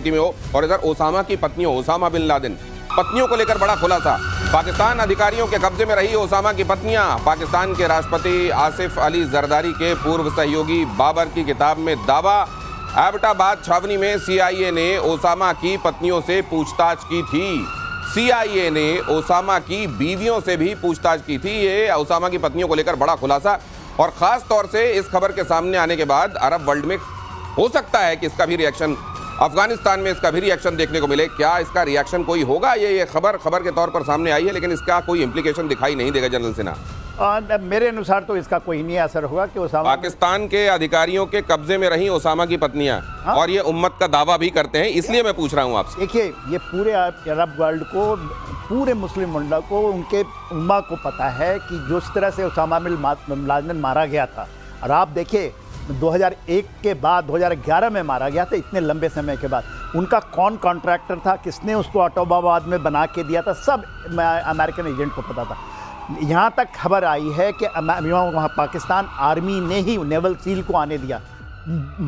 में हो, और इधर ओसामा की पत्नियों, ओसामा बिन लादेन पत्नियों को लेकर बड़ा खुलासा। पाकिस्तान अधिकारियों के कब्जे में रही ओसामा की पत्नियां। पाकिस्तान के राष्ट्रपति आसिफ अली जरदारी के पूर्व सहयोगी बाबर की किताब में दावा। एबटाबाद छावनी में CIA ने ओसामा की पत्नियों से पूछताछ की थी। CIA ने ओसामा की बीवियों से भी पूछताछ की थी। ये ओसामा की पत्नियों को लेकर बड़ा खुलासा, और खास तौर से इस खबर के सामने आने के बाद अरब वर्ल्ड में हो सकता है कि इसका भी रिएक्शन, अफगानिस्तान में इसका भी रिएक्शन देखने को मिले। क्या इसका रिएक्शन कोई होगा? ये खबर के तौर पर सामने आई है, लेकिन इसका कोई इंप्लीकेशन दिखाई नहीं देगा जनरल सिन्हा। मेरे अनुसार तो इसका कोई नहीं असर होगा कि ओसामा पाकिस्तान के अधिकारियों के कब्जे में रही ओसामा की पत्नियां, और ये उम्मत का दावा भी करते हैं, इसलिए मैं पूछ रहा हूं आपसे। देखिए, ये पूरे अरब वर्ल्ड को, पूरे मुस्लिम वर्ल्ड को, उनके उम्मा को पता है कि जिस तरह से ओसामा बिन लादेन मारा गया था, और आप देखिए 2001 के बाद 2011 में मारा गया था, इतने लंबे समय के बाद। उनका कौन कॉन्ट्रैक्टर था, किसने उसको एबटाबाद में बना के दिया था, सब अमेरिकन एजेंट को पता था। यहाँ तक खबर आई है कि वहाँ पाकिस्तान आर्मी ने ही नेवल सील को आने दिया।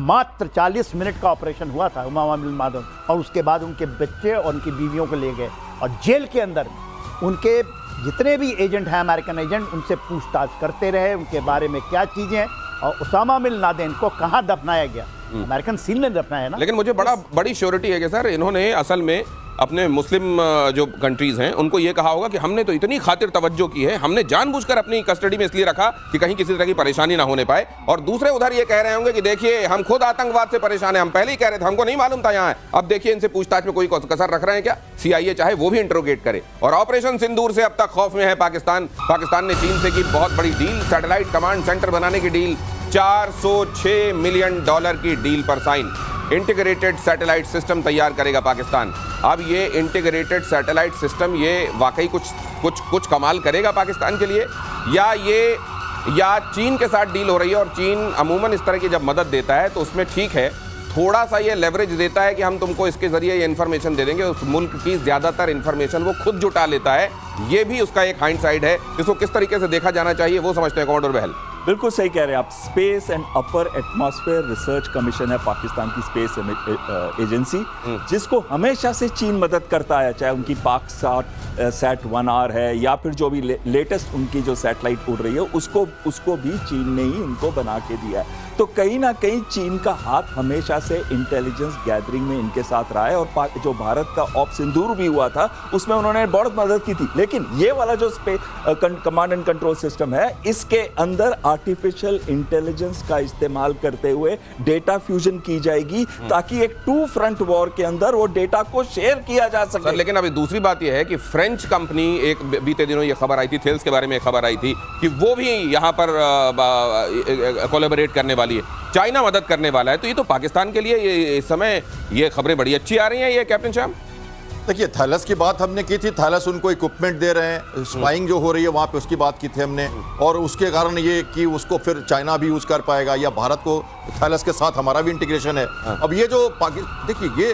मात्र 40 मिनट का ऑपरेशन हुआ था ओसामा बिन लादेन, और उसके बाद उनके बच्चे और उनकी बीवियों को ले गए, और जेल के अंदर उनके जितने भी एजेंट हैं, अमेरिकन एजेंट, उनसे पूछताछ करते रहे उनके बारे में क्या चीज़ें हैं, और ओसामा बिन लादेन को कहाँ दफनाया गया। अमेरिकन सील ने दफनाया ना। लेकिन मुझे बड़ी श्योरिटी है कि सर इन्होंने असल में अपने मुस्लिम जो कंट्रीज हैं उनको ये कहा होगा कि हमने तो इतनी खातिर तवज्जो की है, हमने जानबूझकर अपनी कस्टडी में इसलिए रखा कि कहीं किसी तरह की परेशानी ना होने पाए। और दूसरे उधर ये कह रहे होंगे कि देखिए हम खुद आतंकवाद से परेशान हैं, हम पहले ही कह रहे थे, हमको नहीं मालूम था यहाँ है। अब देखिए इनसे पूछताछ में कोई कसर रख रहे हैं क्या? CIA चाहे वो भी इंटरोगेट करे। और ऑपरेशन सिंदूर से अब तक खौफ में है पाकिस्तान। पाकिस्तान ने चीन से की बहुत बड़ी डील, सैटेलाइट कमांड सेंटर बनाने की डील, $406 मिलियन की डील पर साइन। इंटीग्रेटेड सैटेलाइट सिस्टम तैयार करेगा पाकिस्तान। अब ये इंटीग्रेटेड सैटेलाइट सिस्टम ये वाकई कुछ कमाल करेगा पाकिस्तान के लिए, या चीन के साथ डील हो रही है। और चीन अमूमन इस तरह की जब मदद देता है तो उसमें ठीक है, थोड़ा सा ये लेवरेज देता है कि हम तुमको इसके जरिए ये इन्फॉर्मेशन दे देंगे। उस मुल्क की ज्यादातर इन्फॉर्मेशन वो खुद जुटा लेता है। ये भी उसका एक हाइंडसाइड है, इसको किस तरीके से देखा जाना चाहिए वो समझते हैं कमांडर बहल। बिल्कुल सही कह रहे हैं आप। Space and upper atmosphere research commission है पाकिस्तान की स्पेस एजेंसी, जिसको हमेशा से चीन मदद करता है, चाहे उनकी पाक सैट 1R है, या फिर जो भी लेटेस्ट उनकी जो सैटेलाइट उड़ रही है उसको भी चीन ने ही उनको बना के दिया है। तो कहीं ना कहीं चीन का हाथ हमेशा से इंटेलिजेंस गैदरिंग में इनके साथ रहा है, और जो भारत का ऑप सिंदूर भी हुआ था उसमें उन्होंने बहुत मदद की थी। लेकिन ये वाला जो कमांड एंड कंट्रोल सिस्टम है, इसके अंदर आर्टिफिशियल इंटेलिजेंस का इस्तेमाल करते हुए डेटा फ्यूजन की जाएगी, ताकि एक 2 फ्रंट वॉर के अंदर वो डेटा को शेयर किया जा सके। सर, लेकिन अभी दूसरी बात यह है कि फ्रेंच कंपनी, एक बीते दिनों ये खबर आई थी, थेल्स के बारे में खबर आई थी कि वो भी यहाँ पर कोलैबोरेट करने वाली है, चाइना मदद करने वाला है। तो ये तो पाकिस्तान के लिए ये इस समय ये खबरें बड़ी अच्छी आ रही हैं। ये कैप्टन श्याम, देखिए, थैलस की बात हमने की थी, थैलस उनको इक्विपमेंट दे रहे हैं, स्पाइंग जो हो रही है वहाँ पे उसकी बात की थी हमने, और उसके कारण ये कि उसको फिर चाइना भी यूज कर पाएगा, या भारत को थैलस के साथ हमारा भी इंटीग्रेशन है। अब ये जो देखिए, ये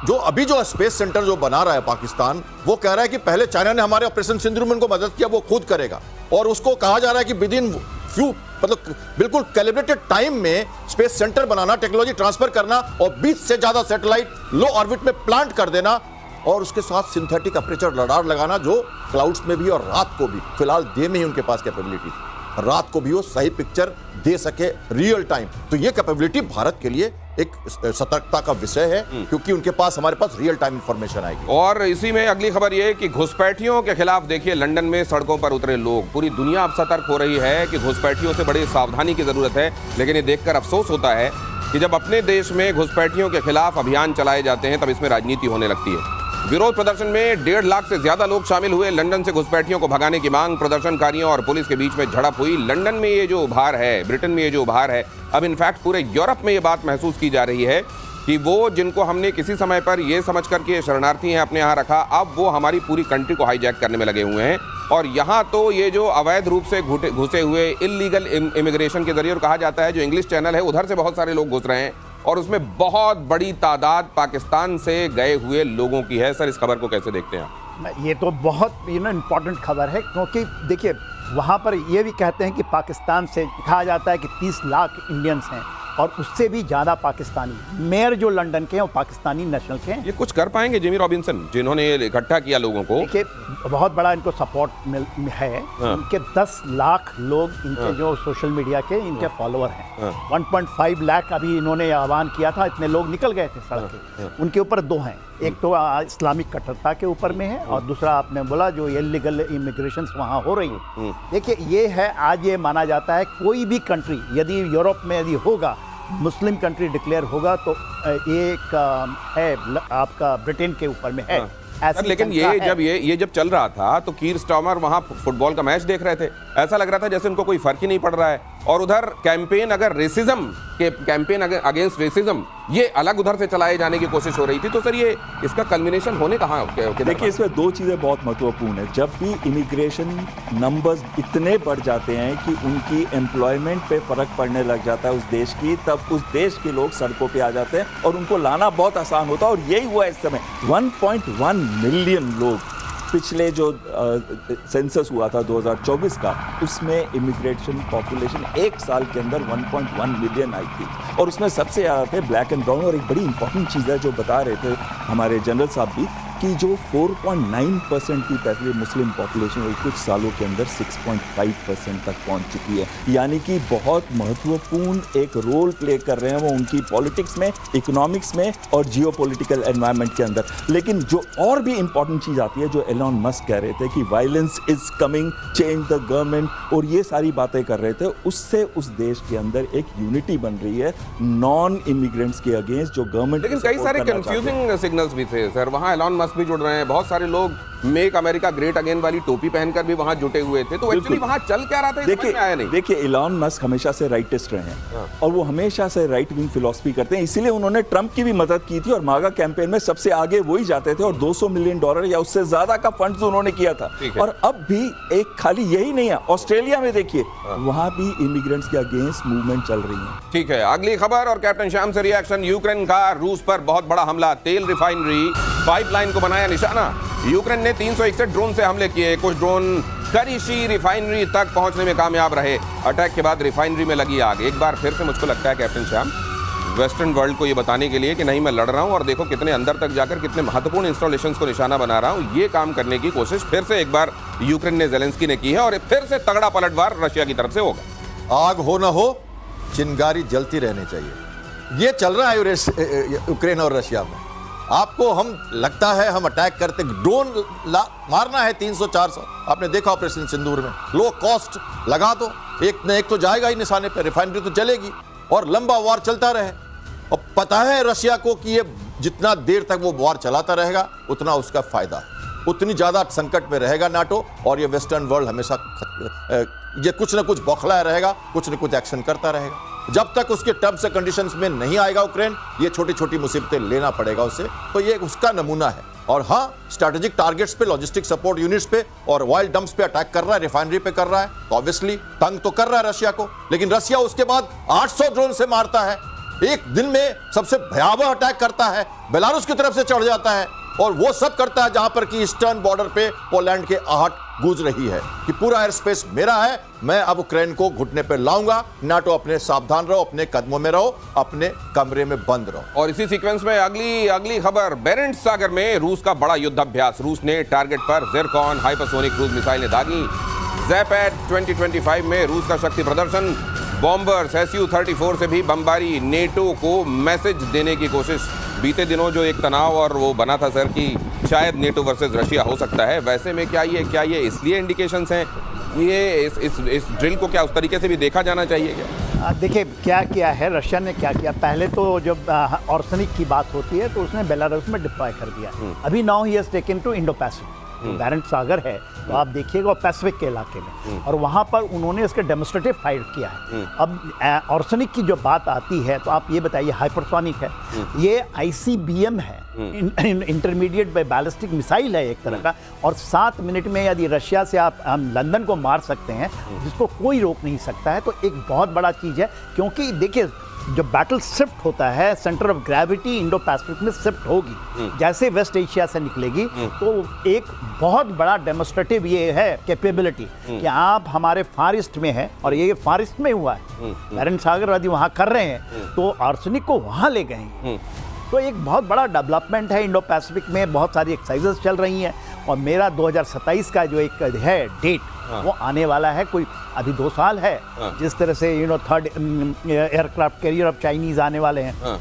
जो अभी जो स्पेस सेंटर जो बना रहा है पाकिस्तान, वो कह रहा है कि पहले चाइना ने हमारे ऑपरेशन सिंदूर में उनको मदद किया, वो खुद करेगा, और उसको कहा जा रहा है कि विद इन फ्यू, मतलब बिल्कुल कैलिब्रेटेड टाइम में स्पेस सेंटर बनाना, टेक्नोलॉजी ट्रांसफर करना, और 20 से ज्यादा सैटेलाइट लो ऑर्बिट में प्लांट कर देना, और उसके साथ सिंथेटिक अपर्चर रडार लगाना, जो क्लाउड्स में भी और रात को भी, फिलहाल डे में ही उनके पास कैपेबिलिटी थी, रात को भी वो सही पिक्चर दे सके रियल टाइम। तो ये कैपेबिलिटी भारत के लिए एक सतर्कता का विषय है, क्योंकि उनके पास, हमारे पास रियल टाइम इंफॉर्मेशन आएगी। और इसी में अगली खबर ये कि घुसपैठियों के खिलाफ देखिए लंदन में सड़कों पर उतरे लोग। पूरी दुनिया अब सतर्क हो रही है कि घुसपैठियों से बड़ी सावधानी की जरूरत है। लेकिन ये देखकर अफसोस होता है कि जब अपने देश में घुसपैठियों के खिलाफ अभियान चलाए जाते हैं तब इसमें राजनीति होने लगती है। विरोध प्रदर्शन में 1.5 लाख से ज्यादा लोग शामिल हुए। लंदन से घुसपैठियों को भगाने की मांग, प्रदर्शनकारियों और पुलिस के बीच में झड़प हुई। लंदन में ये जो उभार है, ब्रिटेन में ये जो उभार है, अब इनफैक्ट पूरे यूरोप में ये बात महसूस की जा रही है कि वो जिनको हमने किसी समय पर ये समझ करके ये शरणार्थी हैं अपने यहाँ रखा, अब वो हमारी पूरी कंट्री को हाईजैक करने में लगे हुए हैं। और यहाँ तो ये जो अवैध रूप से घुसे हुए इलीगल इमिग्रेशन के जरिए, और कहा जाता है जो इंग्लिश चैनल है उधर से बहुत सारे लोग घुस रहे हैं, और उसमें बहुत बड़ी तादाद पाकिस्तान से गए हुए लोगों की है। सर, इस खबर को कैसे देखते हैं आप? ये तो बहुत इम्पोर्टेंट खबर है, क्योंकि देखिए वहाँ पर ये भी कहते हैं कि पाकिस्तान से कहा जाता है कि 30 लाख इंडियंस हैं, और उससे भी ज़्यादा पाकिस्तानी मेयर जो लंदन के हैं वो पाकिस्तानी नेशनल के हैं। ये कुछ कर पाएंगे जिमी रॉबिन्सन, जिन्होंने ये इकट्ठा किया लोगों को? देखिए, बहुत बड़ा इनको सपोर्ट है। इनके 10 लाख लोग इनके जो सोशल मीडिया के इनके फॉलोअर हैं। 1.5 लाख अभी इन्होंने आह्वान किया था, इतने लोग निकल गए थे सड़क पे। उनके ऊपर 2 हैं, एक तो इस्लामिक कट्टरता के ऊपर में है और दूसरा आपने बोला जो इलीगल इमिग्रेशन वहाँ हो रही है। देखिए, ये है, आज ये माना जाता है कोई भी कंट्री यदि यूरोप में यदि होगा, मुस्लिम कंट्री डिक्लेयर होगा तो एक है आपका ब्रिटेन के ऊपर में है। सर, लेकिन ये जब चल रहा था तो कीर स्टार्मर वहां फुटबॉल का मैच देख रहे थे, ऐसा लग रहा था जैसे उनको कोई फर्क ही नहीं पड़ रहा है। और उधर कैंपेन अगेंस्ट रेसिज्म ये अलग उधर से चलाए जाने की कोशिश हो रही थी। तो सर, ये इसका कल्मिनेशन होने कहाँ? देखिए, इसमें 2 चीज़ें बहुत महत्वपूर्ण है। जब भी इमिग्रेशन नंबर्स इतने बढ़ जाते हैं कि उनकी एम्प्लॉयमेंट पे फर्क पड़ने लग जाता है उस देश की, तब उस देश के लोग सड़कों पे आ जाते हैं और उनको लाना बहुत आसान होता है। और यही हुआ इस समय। 1.1 मिलियन लोग पिछले जो सेंसस हुआ था 2024 का, उसमें इमिग्रेशन पॉपुलेशन 1 साल के अंदर 1.1 मिलियन आई थी और उसमें सबसे ज़्यादा थे ब्लैक एंड ब्राउन। और एक बड़ी इंपॉर्टेंट चीज़ है जो बता रहे थे हमारे जनरल साहब भी, कि जो 4.9% की पहले मुस्लिम पॉपुलेशन हुई कुछ सालों के अंदर 6.5% तक पहुंच चुकी है। यानी कि बहुत महत्वपूर्ण एक रोल प्ले कर रहे हैं वो उनकी पॉलिटिक्स में, इकोनॉमिक्स में और जियोपॉलिटिकल एनवायरनमेंट के अंदर। लेकिन जो और भी इंपॉर्टेंट चीज़ आती है, जो एलोन मस्क कह रहे थे कि violence is coming, change the government, और ये सारी बातें कर रहे थे, उससे उस देश के अंदर एक यूनिटी बन रही है नॉन इमिग्रेंट्स के अगेंस्ट जो गवर्नमेंट। लेकिन कई सारे कंफ्यूजिंग सिग्नल्स भी थे सर। वहाँ एलोन मस्क भी जुड़ रहे हैं, बहुत सारे लोग मेक अमेरिका ग्रेट अगेन वाली टोपी पहनकर भी वहां जुटे हुए थे। तो एक्चुअली वहां चल क्या रहा था, समझ में आया नहीं। देखिए, एलोन मस्क हमेशा से राइटिस्ट रहे हैं और वो हमेशा से राइट विंग फिलॉसफी करते हैं, इसीलिए उन्होंने ट्रंप की भी मदद की थी और मागा कैंपेन में सबसे आगे वही जाते थे और $200 मिलियन या उससे ज्यादा का फंड्स उन्होंने किया था। और अब भी एक खाली यही नहीं है, ऑस्ट्रेलिया में देखिए, वहां भी इमिग्रेंट्स के अगेंस्ट मूवमेंट चल रही है। ठीक है, अगली खबर और कैप्टन श्याम से रिएक्शन। यूक्रेन का रूस पर बहुत बड़ा हमला, तेल रिफाइनरी पाइपलाइन को बनाया निशाना। यूक्रेन ने 361 ड्रोन से हमले किए, कुछ ड्रोन करीशी रिफाइनरी तक पहुंचने में कामयाब रहे। अटैक के बाद रिफाइनरी में लगी आग। एक बार फिर से मुझको लगता है कैप्टन श्याम, वेस्टर्न वर्ल्ड को ये बताने के लिए कि नहीं मैं लड़ रहा हूं और देखो कितने अंदर तक जाकर कितने महत्वपूर्ण इंस्टॉलेशंस को निशाना बना रहा हूं, ये काम करने की कोशिश फिर से एक बार यूक्रेन ने जेलेंस्की ने की है और फिर से तगड़ा पलटवार रशिया की तरफ से होगा। आग हो ना हो, चिंगारी जलती रहनी चाहिए। ये चल रहा है यूक्रेन और रशिया में। आपको हम लगता है हम अटैक करते, ड्रोन मारना है 300-400। आपने देखा ऑपरेशन सिंदूर में, लो कॉस्ट लगा दो, एक न एक तो जाएगा ही निशाने पे, रिफाइनरी तो चलेगी और लंबा वार चलता रहे। और पता है रशिया को कि ये जितना देर तक वो वार चलाता रहेगा उतना उसका फायदा है, उतनी ज्यादा संकट में रहेगा नाटो। और ये वेस्टर्न वर्ल्ड हमेशा ये कुछ ना कुछ बौखलाया रहेगा, कुछ ना कुछ एक्शन करता रहेगा। जब तक उसके टर्म्स एंड कंडीशंस में नहीं आएगा यूक्रेन, ये छोटी छोटी मुसीबतें लेना पड़ेगा उसे। तो ये उसका नमूना है। और हाँ, स्ट्रैटेजिक टारगेट्स पे, लॉजिस्टिक सपोर्ट यूनिट्स पे और ऑयल डंप्स पे अटैक कर रहा है, रिफाइनरी पे कर रहा है, तो ऑब्वियसली तंग तो कर रहा है रशिया को। लेकिन रशिया उसके बाद 800 ड्रोन से मारता है, एक दिन में सबसे भयावह अटैक करता है, बेलारूस की तरफ से चढ़ जाता है और वो सब करता है जहां पर कि ईस्टर्न बॉर्डर पे पोलैंड के आहट गूंज रही है कि पूरा एयर स्पेस मेरा है, मैं अब यूक्रेन को घुटने पे लाऊंगा। नाटो अपने सावधान रहो, अपने कदमों में रहो, अपने कमरे में बंद रहो। और इसी सीक्वेंस में अगली खबर, बेरेंट्स सागर में रूस का बड़ा युद्धाभ्यास। रूस ने टारगेट पर ज़िरकॉन हाइपरसोनिक क्रूज मिसाइलें दागी। ज़ैपैड 2025 में रूस का शक्ति प्रदर्शन, बॉम्बर्स Su-34 से भी बमबारी, नेटो को मैसेज देने की कोशिश। बीते दिनों जो एक तनाव और वो बना था सर कि शायद नेटो वर्सेस रशिया हो सकता है, वैसे में क्या ये इसलिए इंडिकेशंस हैं, ये इस ड्रिल को क्या उस तरीके से भी देखा जाना चाहिए क्या? देखिए, क्या किया है रशिया ने, क्या किया, पहले तो जब ऑर्सनिक की बात होती है तो उसने बेलारूस में डिप्लॉय कर दिया। अभी नाउ ही has taken to Indo Pacific, Barents सागर है तो आप देखिएगा पैसिफिक के इलाके में, और वहाँ पर उन्होंने इसके डेमोन्स्ट्रेटिव फाइट किया है। अब ऑर्सनिक की जो बात आती है तो आप ये बताइए, हाइपरसोनिक है, ये ICBM है, इंटरमीडिएट बैलिस्टिक मिसाइल है एक तरह का, और 7 मिनट में यदि रशिया से आप लंदन को मार सकते हैं जिसको कोई रोक नहीं सकता है, तो एक बहुत बड़ा चीज़ है। क्योंकि देखिए जो बैटल शिफ्ट होता है, centre of gravity Indo Pacific में शिफ्ट होगी, जैसे वेस्ट एशिया से निकलेगी, तो एक बहुत बड़ा डेमोस्ट्रेटिव ये है कैपेबिलिटी कि आप हमारे फार ईस्ट में हैं, और ये फार ईस्ट में हुआ है, बैरन सागर आदि वहाँ कर रहे हैं, तो आर्सेनिक को वहाँ ले गए हैं। तो एक बहुत बड़ा डेवलपमेंट है इंडो पैसिफिक में, बहुत सारी एक्सरसाइजेस चल रही हैं, और मेरा 2027 का जो एक है डेट, वो आने वाला है, कोई अभी 2 साल है, जिस तरह से third aircraft carrier of Chinese आने वाले हैं,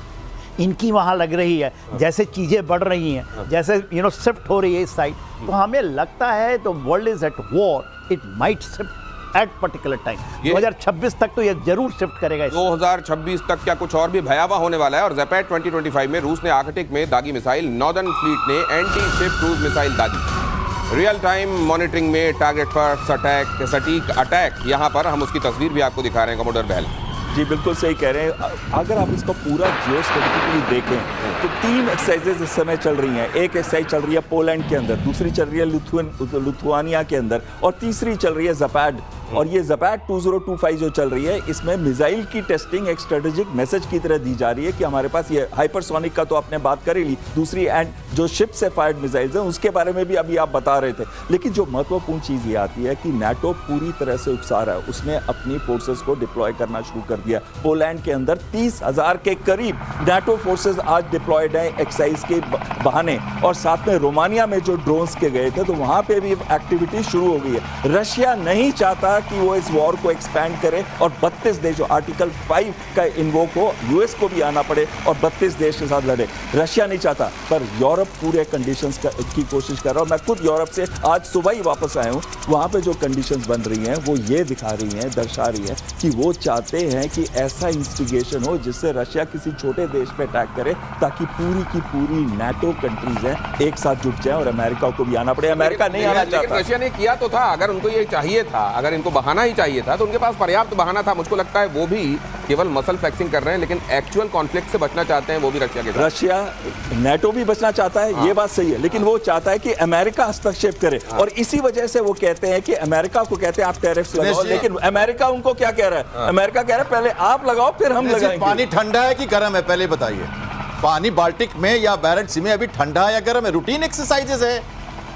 इनकी वहाँ लग रही है, जैसे चीज़ें बढ़ रही हैं, जैसे शिफ्ट हो रही है इस साइड, तो हमें लगता है तो world is at war, it might shift at particular time. 2026 तक तो ये जरूर शिफ्ट करेगा। 2026 तक क्या कुछ और भी भयावह होने वाला है। और ज़ैपेट 2025 में रूस ने आर्कटिक में दागी मिसाइल, नॉर्दर्न फ्लीट ने एंटी शिप क्रूज मिसाइल दागी। रियल टाइम मॉनिटरिंग में टारगेट पर सटीक अटैक, यहाँ पर हम उसकी तस्वीर भी आपको दिखा रहे हैं कमोडोर बहल। जी बिल्कुल सही कह रहे हैं। अगर आप इसको पूरा जियो स्ट्रेटेजिकली देखें तो 3 एक्सरसाइजेज इस समय चल रही हैं। एक एक्सरसाइज चल रही है पोलैंड के अंदर, दूसरी चल रही है लिथुआनिया के अंदर, और तीसरी चल रही है ज़ैपेट। और ये ज़ैपेट 2025 जो चल रही है, इसमें मिसाइल की टेस्टिंग एक स्ट्रेटेजिक मैसेज की तरह दी जा रही है कि हमारे पास ये हाइपरसोनिक का तो आपने बात कर ही ली, दूसरी एंड जो शिप से फायर्ड मिसाइल्स हैं उसके बारे में भी अभी आप बता रहे थे। लेकिन जो महत्वपूर्ण चीज़ ये आती है कि नाटो पूरी तरह से उकसा रहा है, उसने अपनी फोर्सेस को डिप्लॉय करना शुरू कर दिया। पोलैंड के अंदर 30,000 के करीब नाटो फोर्सेस आज डिप्लॉयड है एक्सरसाइज के बहाने, और साथ में रोमानिया में जो ड्रोन्स के गए थे तो वहां पे भी एक्टिविटी शुरू हो गई है। रशिया नहीं चाहता कि वो इस वॉर को एक्सपैंड करे और 32 देशों, आर्टिकल 5 का इन्वोक हो, यूएस को भी आना पड़े और 32 देश के साथ लड़े। रशिया नहीं चाहता, पर यूरोप पूरे कंडीशंस की कोशिश कर रहा है। मैं खुद यूरोप से आज सुबह ही वापस आया हूँ। वहाँ पे जो कंडीशंस बन रही हैं वो ये दिखा रही हैं, दर्शा रही हैं कि वो चाहते हैं कि ऐसा इंस्टिगेशन हो जिससे रशिया किसी छोटे देश पे अटैक करे, ताकि पूरी की पूरी नाटो कंट्रीज हैं एक साथ जुट जाए और अमेरिका को भी आना पड़े। अमेरिका नहीं आना चाहता। रशिया ने किया तो था, अगर उनको ये चाहिए था, अगर इनको बहाना ही चाहिए था तो उनके पास पर्याप्त बहाना था। मुझको लगता है वो भी केवल मसल फ्लेक्सिंग कर रहे हैं, लेकिन एक्चुअल कॉन्फ्लिक्ट से बचना चाहते हैं वो भी रशिया के साथ। रशिया नाटो भी बचना चाहता है, ये बात सही है, लेकिन वो चाहता है कि अमेरिका हस्तक्षेप करे, और इसी वजह से वो कहते हैं कि अमेरिका को कहते हैं आप टैरिफ्स लगाओ, लेकिन अमेरिका उनको क्या कह रहा है? अमेरिका कह रहा है पहले आप लगाओ फिर हम लगाएंगे। पानी ठंडा है कि गर्म है, पहले बताइए। पानी बाल्टिक में या बैरेंट्स सी में अभी ठंडा है या गर्म है? रूटीन एक्सरसाइजेस है,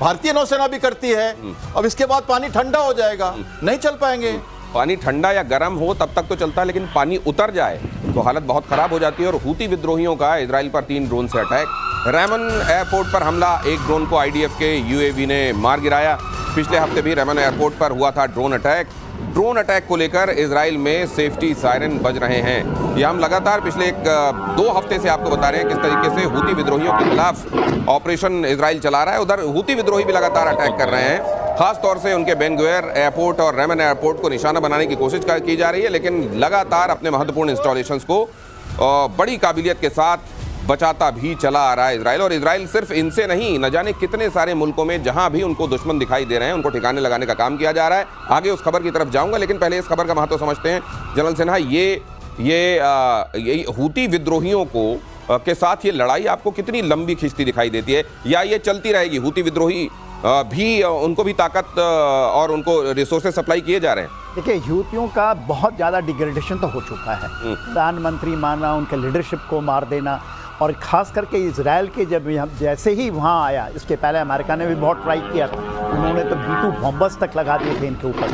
भारतीय नौसेना भी करती है। अब इसके बाद पानी ठंडा हो जाएगा, नहीं चल पाएंगे। पानी ठंडा या गर्म हो तब तक तो चलता है, लेकिन पानी उतर जाए तो हालत बहुत खराब हो जाती है। और हूती विद्रोहियों का इजराइल पर 3 ड्रोन से अटैक, रेमन एयरपोर्ट पर हमला, एक ड्रोन को आईडीएफ के यूएवी ने मार गिराया। पिछले हफ्ते भी रेमन एयरपोर्ट पर हुआ था ड्रोन अटैक। ड्रोन अटैक को लेकर इजराइल में सेफ्टी सायरन बज रहे हैं। यह हम लगातार पिछले 2 हफ्ते से आपको बता रहे हैं किस तरीके से हूती विद्रोहियों के खिलाफ ऑपरेशन इजराइल चला रहा है। उधर हूती विद्रोही भी लगातार अटैक कर रहे हैं, खास तौर से उनके बेन गुएर एयरपोर्ट और रेमन एयरपोर्ट को निशाना बनाने की कोशिश की जा रही है, लेकिन लगातार अपने महत्वपूर्ण इंस्टॉलेशंस को बड़ी काबिलियत के साथ बचाता भी चला आ रहा है इजराइल। और इजराइल सिर्फ इनसे नहीं, न जाने कितने सारे मुल्कों में जहां भी उनको दुश्मन दिखाई दे रहे हैं उनको ठिकाने लगाने का काम किया जा रहा है। आगे उस खबर की तरफ जाऊंगा, लेकिन पहले इस खबर का महत्व समझते हैं। जनरल सिन्हा, ये हूती विद्रोहियों को के साथ ये लड़ाई आपको कितनी लंबी खिंचती दिखाई देती है, या ये चलती रहेगी? हूती विद्रोही भी, उनको भी ताकत और उनको रिसोर्सेज सप्लाई किए जा रहे हैं। देखिए, हूतियों का बहुत ज़्यादा डिग्रेडेशन तो हो चुका है। प्रधानमंत्री मारना, उनके लीडरशिप को मार देना, और ख़ास करके इजराइल के जब जैसे ही वहाँ आया, इसके पहले अमेरिका ने भी बहुत ट्राई किया था, उन्होंने तो B-2 बॉम्बर्स तक लगा दिए थे इनके ऊपर।